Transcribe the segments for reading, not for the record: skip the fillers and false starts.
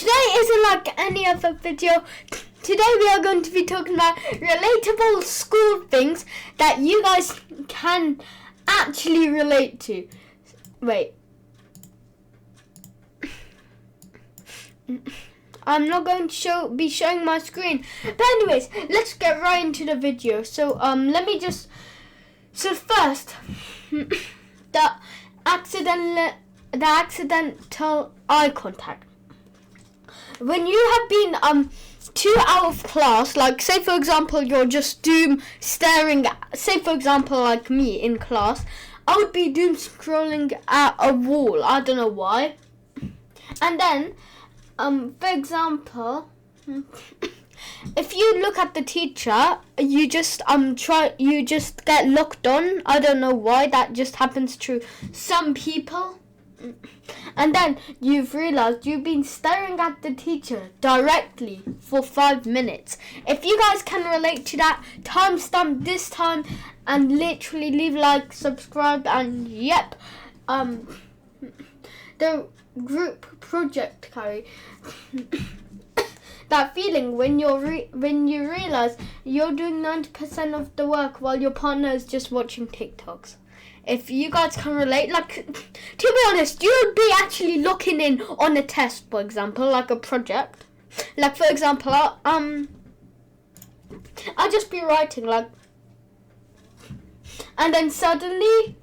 today isn't like any other video. Today we are going to be talking about relatable school things that you guys can actually relate to. Wait. I'm not going to be showing my screen. But anyways, let's get right into the video. So first, the accidental eye contact. When you have been 2 hours of class, like say for example you're just staring at, say for example like me in class, I would be scrolling at a wall. I don't know why. And then for example, if you look at the teacher, you just get locked on. I don't know why that just happens to some people. And then you've realized you've been staring at the teacher directly for 5 minutes. If you guys can relate to that, timestamp this time and literally leave like, subscribe, and yep, the group project carry. That feeling when you realize you're doing 90% of the work while your partner is just watching TikToks. If you guys can relate, like, to be honest, you would be actually looking in on a test, for example, like a project. Like, for example, I'll just be writing, like, and then suddenly,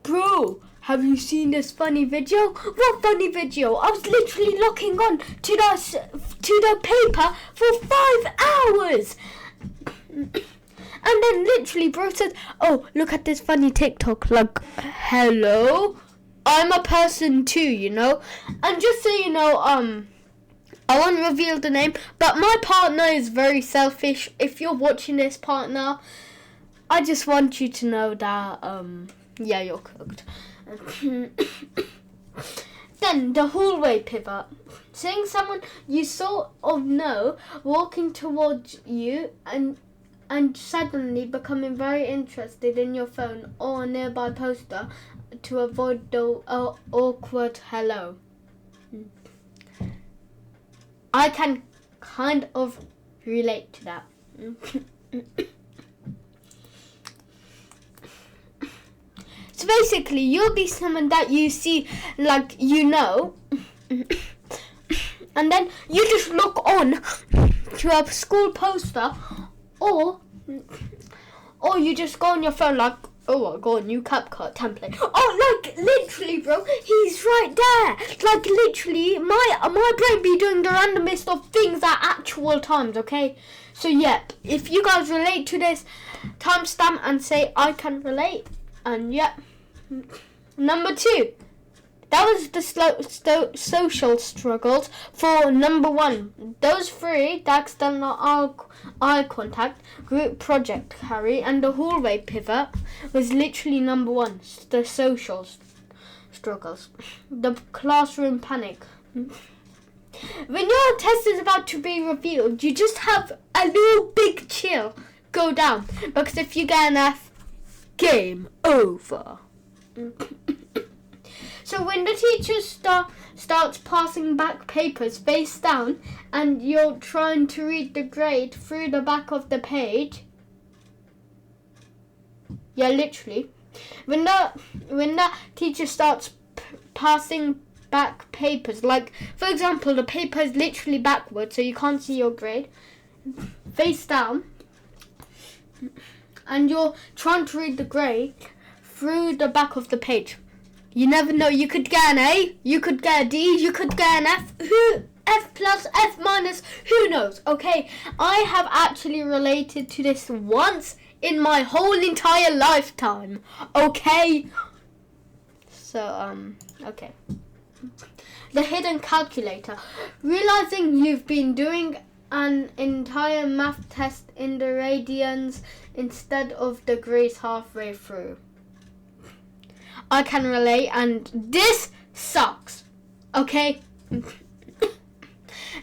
bro, have you seen this funny video? What funny video? I was literally looking on to the paper for 5 hours. And then literally bro said, oh, look at this funny TikTok. Like, hello? I'm a person too, you know? And just so you know, I won't reveal the name, but my partner is very selfish. If you're watching this, partner, I just want you to know that, yeah, you're cooked. Then the hallway pivot. Seeing someone you sort of know walking towards you and suddenly becoming very interested in your phone or a nearby poster to avoid the awkward hello. I can kind of relate to that. So basically, you'll be someone that you see, like, you know, and then you just look on to a school poster, or you just go on your phone like, oh, I got a new CapCut template. Oh, like, literally, bro, he's right there. Like, literally, my brain be doing the randomest of things at actual times, okay? So, yeah, if you guys relate to this, timestamp and say, I can relate, and, yeah. Number 2. That was the social struggles for number 1. Those 3, the accidental eye contact, group project carry, and the hallway pivot was literally number 1. The social struggles. The classroom panic. When your test is about to be revealed, you just have a little big chill go down. Because if you get an F, game over. So when the teacher starts passing back papers face down and you're trying to read the grade through the back of the page, yeah, literally, when the teacher starts passing back papers, like for example the paper is literally backwards so you can't see your grade, face down, and you're trying to read the grade through the back of the page. You never know, you could get an A, you could get a D, you could get an F, F plus, F minus, who knows, okay? I have actually related to this once in my whole entire lifetime, okay? So, okay. The hidden calculator. Realizing you've been doing an entire math test in the radians instead of degrees halfway through. I can relate, and this sucks, okay? When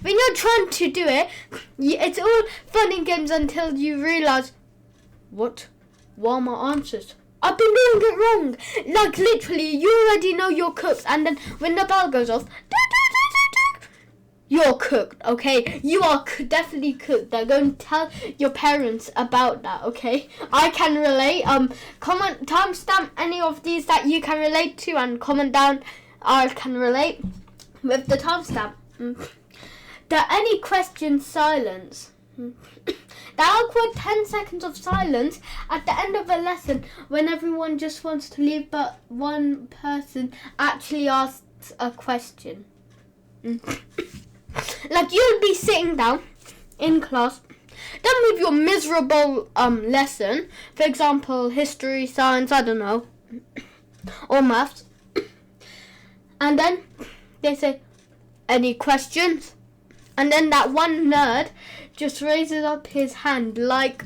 you're trying to do it, it's all fun and games until you realise, what are my answers? I've been doing it wrong. Like, literally, you already know your cooked, and then when the bell goes off, you're cooked, okay? You are definitely cooked. They're going to tell your parents about that, okay? I can relate. Comment, timestamp any of these that you can relate to and comment down I can relate with the timestamp. Any questions, silence. The awkward 10 seconds of silence at the end of a lesson when everyone just wants to leave but one person actually asks a question. Like you'll be sitting down in class, done with your miserable lesson, for example, history, science, I don't know, or maths, and then they say, any questions? And then that one nerd just raises up his hand like,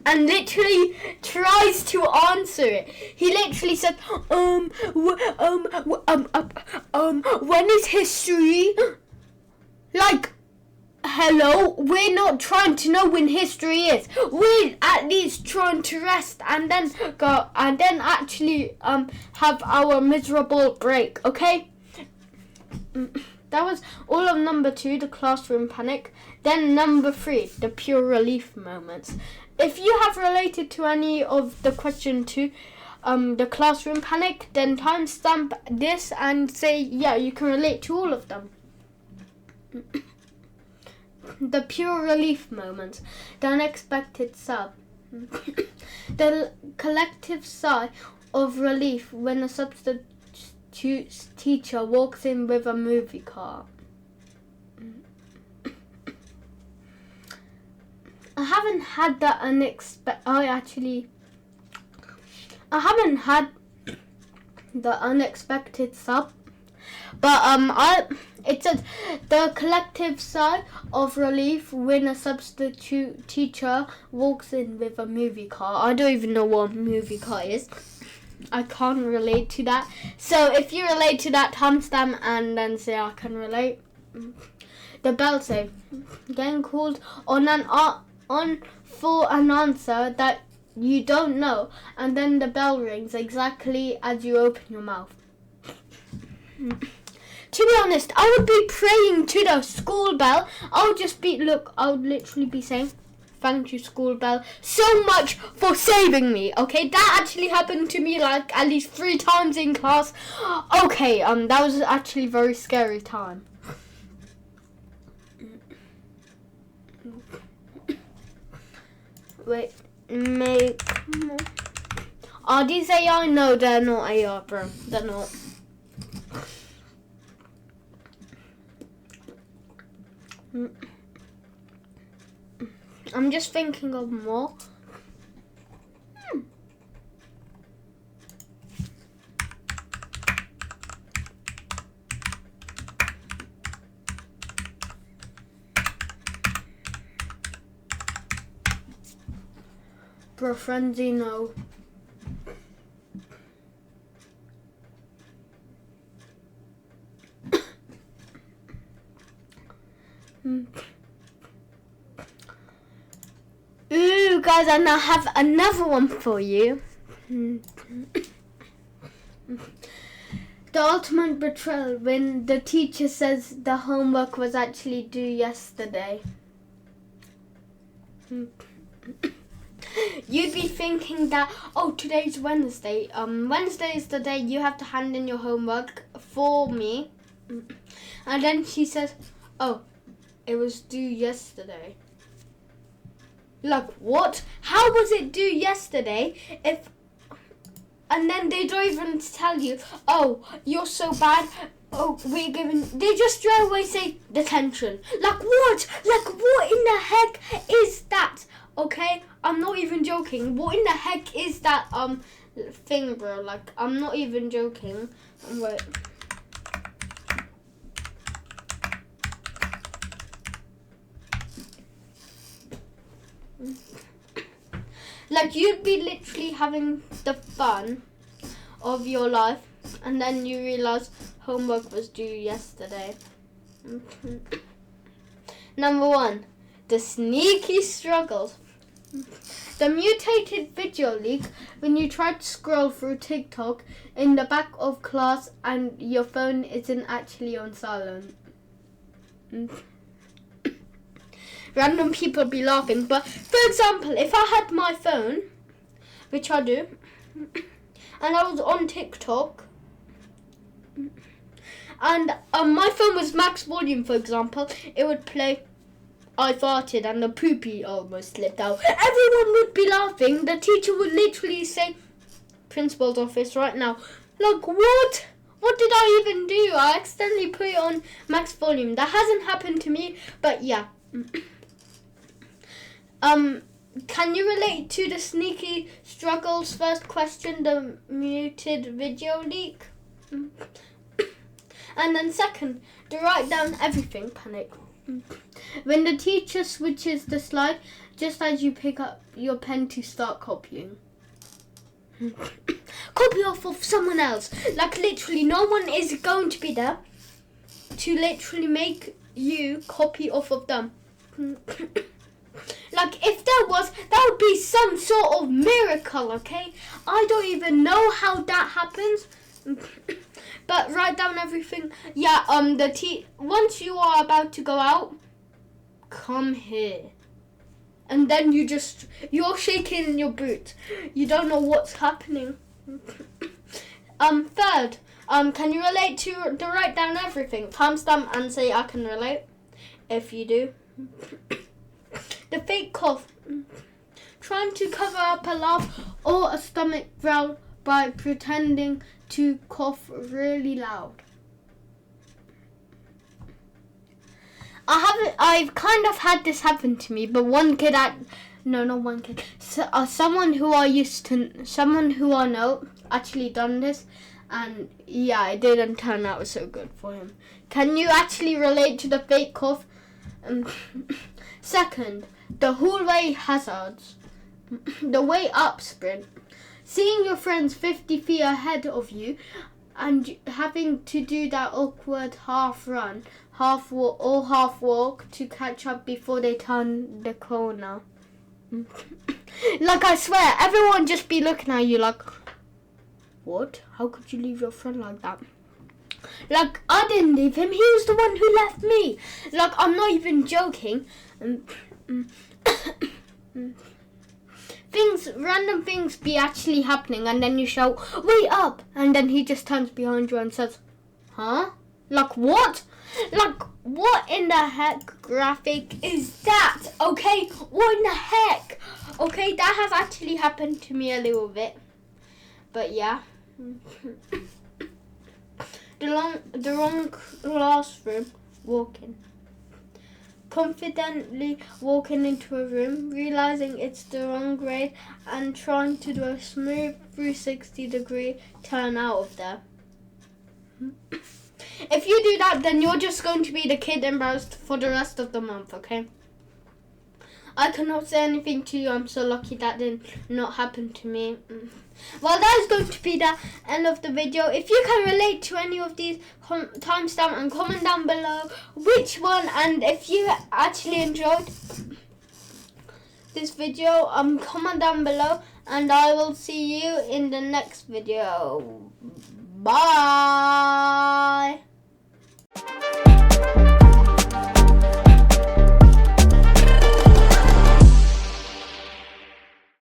and literally tries to answer it. He literally said, when is history? Like, hello, we're not trying to know when history is. We're at least trying to rest and then go and then actually have our miserable break, okay? That was all of number 2, the classroom panic. Then number 3, the pure relief moments. If you have related to any of the question 2, the classroom panic, then timestamp this and say, yeah, you can relate to all of them. The pure relief moments, the unexpected sigh, the collective sigh of relief when a substitute teacher walks in with a movie car. I haven't had that I haven't had the unexpected sub, but it says the collective sigh of relief when a substitute teacher walks in with a movie car. I don't even know what a movie car is. I can't relate to that. So if you relate to that, timestamp and then say I can relate. The bell say, getting called on for an answer that you don't know, and then the bell rings exactly as you open your mouth. To be honest, I would be praying to the school bell. I would literally be saying, thank you, school bell, so much for saving me. Okay, that actually happened to me like at least 3 times in class. Okay, that was actually a very scary time. Wait, are these AI? No, they're not AI, bro. They're not. I'm just thinking of more. Bro, frenzy, no. Ooh, guys, I now have another one for you. The ultimate betrayal when the teacher says the homework was actually due yesterday. You'd be thinking that, oh, today's Wednesday. Wednesday is the day you have to hand in your homework for me. And then she says, oh, it was due yesterday. Like, what? How was it due yesterday if... And then they don't even tell you, oh, you're so bad. Oh, we're giving... They just straight away say detention. Like, what? Like, what in the heck is that? Okay? I'm not even joking. What in the heck is that, thing, bro? Like, I'm not even joking. Wait. Like, you'd be literally having the fun of your life, and then you realize homework was due yesterday. Number 1, the sneaky struggles. The mutated video leak when you try to scroll through TikTok in the back of class and your phone isn't actually on silent. Random people be laughing. But for example, if I had my phone, which I do, and I was on TikTok, and my phone was max volume, for example, it would play I farted and the poopy almost slipped out. Everyone would be laughing. The teacher would literally say, principal's office right now. Like, what? What did I even do? I accidentally put it on max volume. That hasn't happened to me, but yeah. Can you relate to the sneaky struggles first question, the muted video leak? And then second, to write down everything panic. When the teacher switches the slide, just as you pick up your pen to start copying. Copy off of someone else. Like literally no one is going to be there to literally make you copy off of them. Like if there was, that would be some sort of miracle, okay? I don't even know how that happens. But write down everything. Yeah, once you are about to go out, come here. And then you're shaking in your boots. You don't know what's happening. Third, can you relate to the write down everything? Timestamp and say I can relate. If you do. The fake cough. Trying to cover up a laugh or a stomach growl by pretending to cough really loud. I've kind of had this happen to me, but someone who I know actually done this, and yeah, it didn't turn out so good for him. Can you actually relate to the fake cough? Second, the hallway hazards. The way up sprint. Seeing your friends 50 feet ahead of you and having to do that awkward half run, half walk to catch up before they turn the corner. Like I swear, everyone just be looking at you like, what? How could you leave your friend like that? Like, I didn't leave him, he was the one who left me. Like, I'm not even joking. Random things be actually happening, and then you shout, wait up, and then he just turns behind you and says, huh? Like what? Like what in the heck graphic is that? Okay, what in the heck? Okay, that has actually happened to me a little bit, but yeah. The wrong classroom walking. Confidently walking into a room, realizing it's the wrong grade, and trying to do a smooth 360-degree turn out of there. If you do that, then you're just going to be the kid embarrassed for the rest of the month, okay? I cannot say anything to you. I'm so lucky that did not happen to me. Well, that is going to be the end of the video. If you can relate to any of these, timestamp and comment down below which one. And if you actually enjoyed this video, comment down below. And I will see you in the next video. Bye.